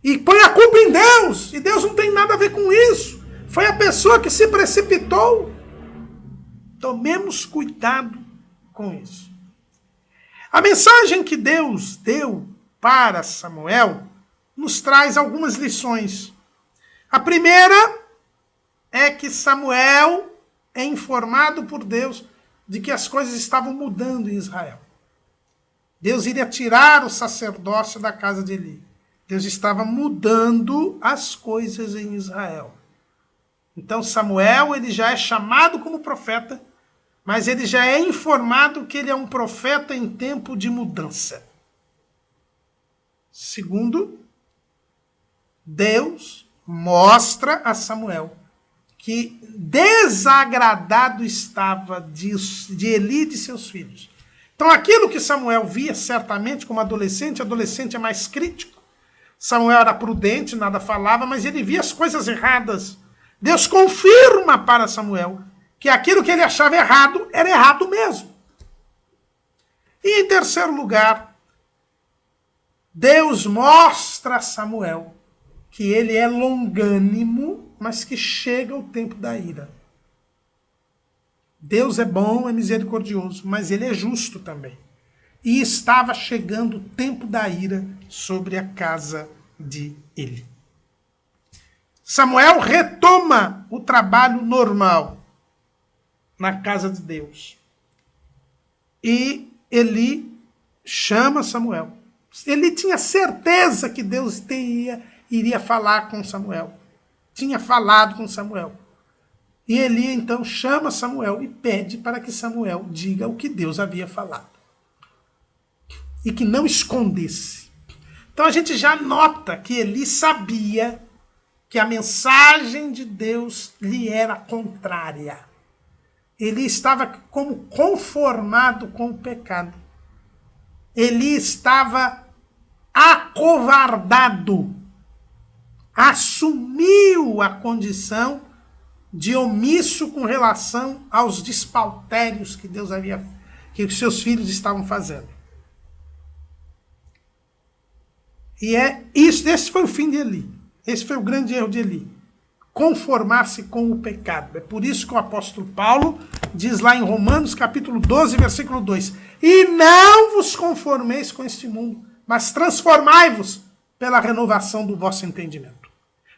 e põe a culpa em Deus. E Deus não tem nada a ver com isso. Foi a pessoa que se precipitou. Tomemos cuidado com isso. A mensagem que Deus deu para Samuel nos traz algumas lições. A primeira é que Samuel é informado por Deus de que as coisas estavam mudando em Israel. Deus iria tirar o sacerdócio da casa de Eli. Deus estava mudando as coisas em Israel. Então Samuel, ele já é chamado como profeta, mas ele já é informado que ele é um profeta em tempo de mudança. Segundo, Deus mostra a Samuel que desagradado estava de Eli e de seus filhos. Então aquilo que Samuel via certamente como adolescente é mais crítico. Samuel era prudente, nada falava, mas ele via as coisas erradas. Deus confirma para Samuel que aquilo que ele achava errado era errado mesmo. E em terceiro lugar, Deus mostra a Samuel que ele é longânimo, mas que chega o tempo da ira. Deus é bom, é misericordioso, mas ele é justo também. E estava chegando o tempo da ira sobre a casa de Eli. Samuel retoma o trabalho normal na casa de Deus. E Eli chama Samuel. Ele tinha certeza que Deus iria falar com Samuel. Tinha falado com Samuel. E Eli então chama Samuel e pede para que Samuel diga o que Deus havia falado. E que não escondesse. Então a gente já nota que Eli sabia que a mensagem de Deus lhe era contrária. Eli estava como conformado com o pecado. Eli estava acovardado. Assumiu a condição de omisso com relação aos despauterios que os seus filhos estavam fazendo. E esse foi o fim de Eli. Esse foi o grande erro de Eli. Conformar-se com o pecado. É por isso que o apóstolo Paulo diz lá em Romanos capítulo 12, versículo 2: E não vos conformeis com este mundo, mas transformai-vos pela renovação do vosso entendimento,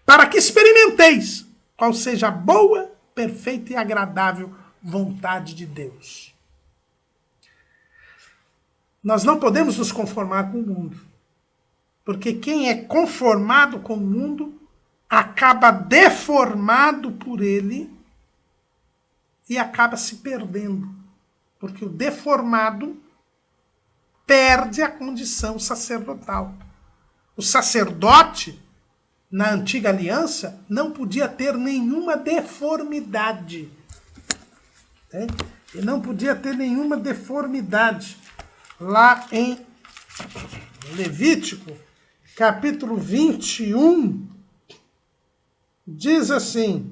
para que experimenteis qual seja a boa, perfeita e agradável vontade de Deus. Nós não podemos nos conformar com o mundo, porque quem é conformado com o mundo acaba deformado por ele e acaba se perdendo. Porque o deformado perde a condição sacerdotal. O sacerdote, na antiga aliança, não podia ter nenhuma deformidade. Ele não podia ter nenhuma deformidade. Lá em Levítico, capítulo 21, diz assim,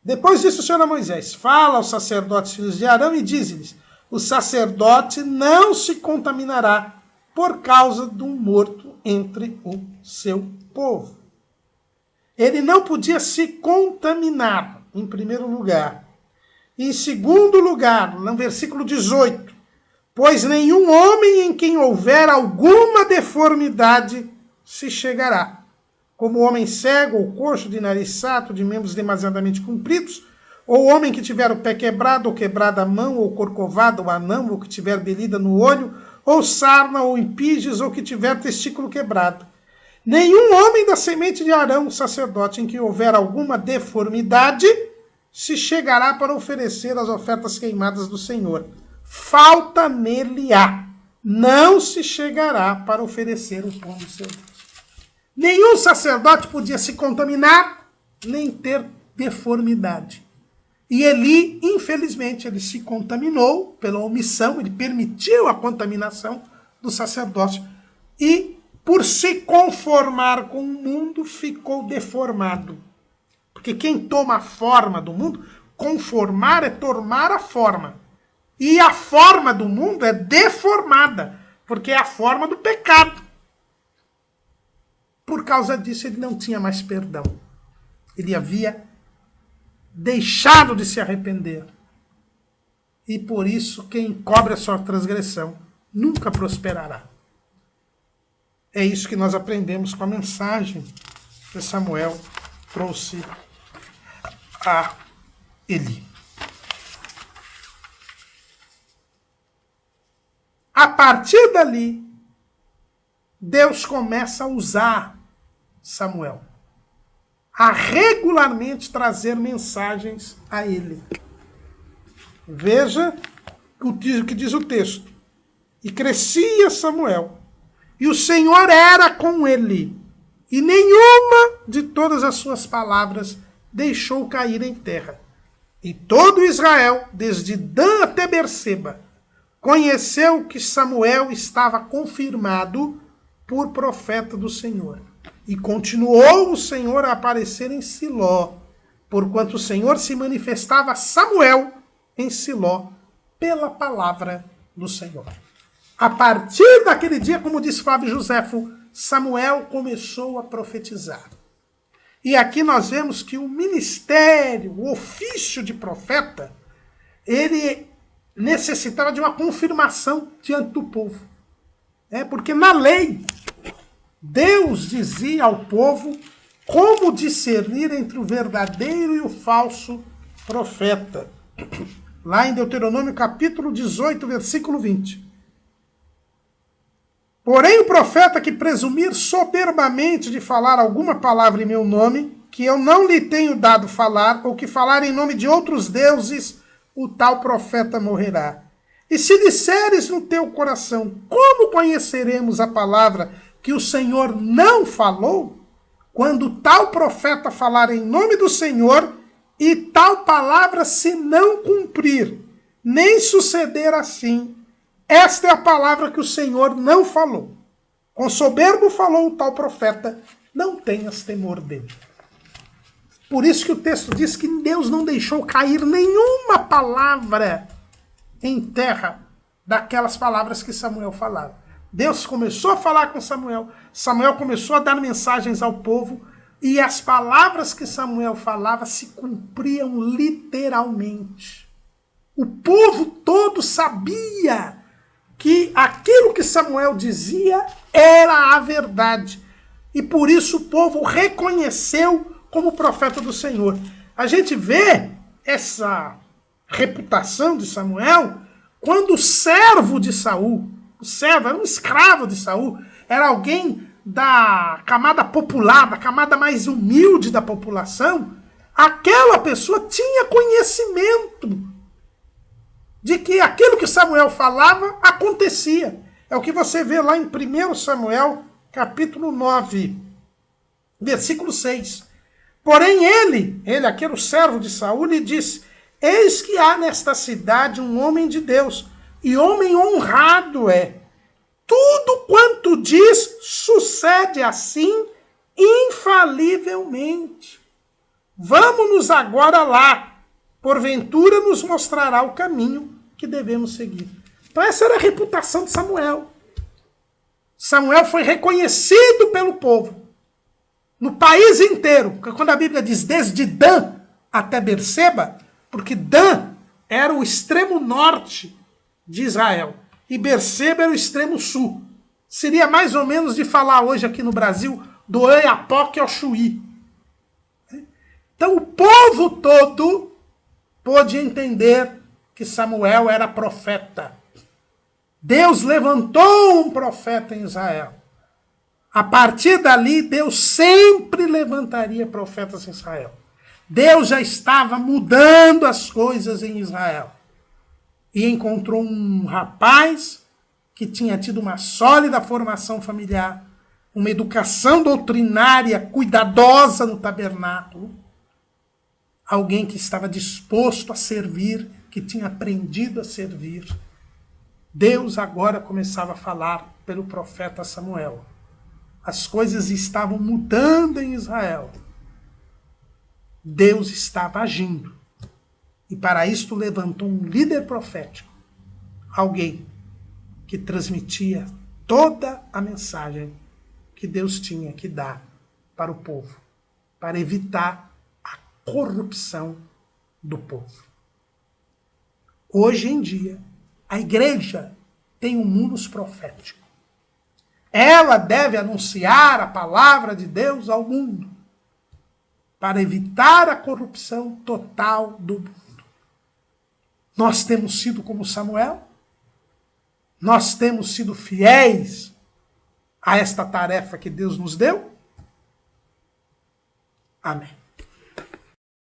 depois disso o Senhor a Moisés: fala aos sacerdotes filhos de Arão e diz-lhes: o sacerdote não se contaminará por causa de um morto entre o seu povo. Ele não podia se contaminar, em primeiro lugar. Em segundo lugar, no versículo 18, pois nenhum homem em quem houver alguma deformidade se chegará, como o homem cego ou coxo, de nariz sato, de membros demasiadamente compridos, ou o homem que tiver o pé quebrado, ou quebrada a mão, ou corcovado, ou anão, ou que tiver belida no olho, ou sarna, ou impígios, ou que tiver testículo quebrado. Nenhum homem da semente de Arão, sacerdote, em que houver alguma deformidade, se chegará para oferecer as ofertas queimadas do Senhor. Falta nele há. Não se chegará para oferecer o pão do seu Deus. Nenhum sacerdote podia se contaminar, nem ter deformidade. E Eli, infelizmente, ele se contaminou pela omissão, ele permitiu a contaminação do sacerdócio. E, por se conformar com o mundo, ficou deformado. Porque quem toma a forma do mundo, conformar é tomar a forma. E a forma do mundo é deformada, porque é a forma do pecado. Por causa disso, ele não tinha mais perdão. Ele havia deixado de se arrepender. E por isso, quem cobre a sua transgressão nunca prosperará. É isso que nós aprendemos com a mensagem que Samuel trouxe a Eli. A partir dali, Deus começa a usar Samuel, a regularmente trazer mensagens a ele. Veja o que diz o texto. E crescia Samuel, e o Senhor era com ele, e nenhuma de todas as suas palavras deixou cair em terra. E todo Israel, desde Dan até Berseba, conheceu que Samuel estava confirmado por profeta do Senhor. E continuou o Senhor a aparecer em Siló, porquanto o Senhor se manifestava a Samuel em Siló pela palavra do Senhor. A partir daquele dia, como diz Flávio Joséfo, Samuel começou a profetizar. E aqui nós vemos que o ministério, o ofício de profeta, ele necessitava de uma confirmação diante do povo. Porque na lei, Deus dizia ao povo como discernir entre o verdadeiro e o falso profeta. Lá em Deuteronômio capítulo 18, versículo 20. Porém, o profeta que presumir soberbamente de falar alguma palavra em meu nome, que eu não lhe tenho dado falar, ou que falar em nome de outros deuses, o tal profeta morrerá. E se disseres no teu coração, como conheceremos a palavra que o Senhor não falou? Quando tal profeta falar em nome do Senhor, e tal palavra se não cumprir, nem suceder assim, esta é a palavra que o Senhor não falou. Com soberbo falou o tal profeta, não tenhas temor dele. Por isso que o texto diz que Deus não deixou cair nenhuma palavra em terra daquelas palavras que Samuel falava. Deus começou a falar com Samuel, Samuel começou a dar mensagens ao povo, e as palavras que Samuel falava se cumpriam literalmente. O povo todo sabia que aquilo que Samuel dizia era a verdade. E por isso o povo reconheceu como profeta do Senhor. A gente vê essa reputação de Samuel quando o servo de Saul, o servo era um escravo de Saul, era alguém da camada popular, da camada mais humilde da população, aquela pessoa tinha conhecimento de que aquilo que Samuel falava acontecia. É o que você vê lá em 1 Samuel, capítulo 9, versículo 6. Porém ele, aquele servo de Saul, lhe disse: eis que há nesta cidade um homem de Deus, e homem honrado é. Tudo quanto diz sucede assim infalivelmente. Vamos-nos agora lá. Porventura nos mostrará o caminho que devemos seguir. Então essa era a reputação de Samuel. Samuel foi reconhecido pelo povo. No país inteiro. Quando a Bíblia diz desde Dan até Berseba, porque Dan era o extremo norte de Israel. E Berseba era o extremo sul. Seria mais ou menos de falar hoje aqui no Brasil do Oiapoque ao Chuí. Então o povo todo pôde entender que Samuel era profeta. Deus levantou um profeta em Israel. A partir dali, Deus sempre levantaria profetas em Israel. Deus já estava mudando as coisas em Israel. E encontrou um rapaz que tinha tido uma sólida formação familiar, uma educação doutrinária cuidadosa no tabernáculo, alguém que estava disposto a servir, que tinha aprendido a servir. Deus agora começava a falar pelo profeta Samuel. As coisas estavam mudando em Israel. Deus estava agindo. E para isto levantou um líder profético. Alguém que transmitia toda a mensagem que Deus tinha que dar para o povo. Para evitar a corrupção do povo. Hoje em dia, a igreja tem um munus profético. Ela deve anunciar a palavra de Deus ao mundo para evitar a corrupção total do mundo. Nós temos sido como Samuel? Nós temos sido fiéis a esta tarefa que Deus nos deu? Amém.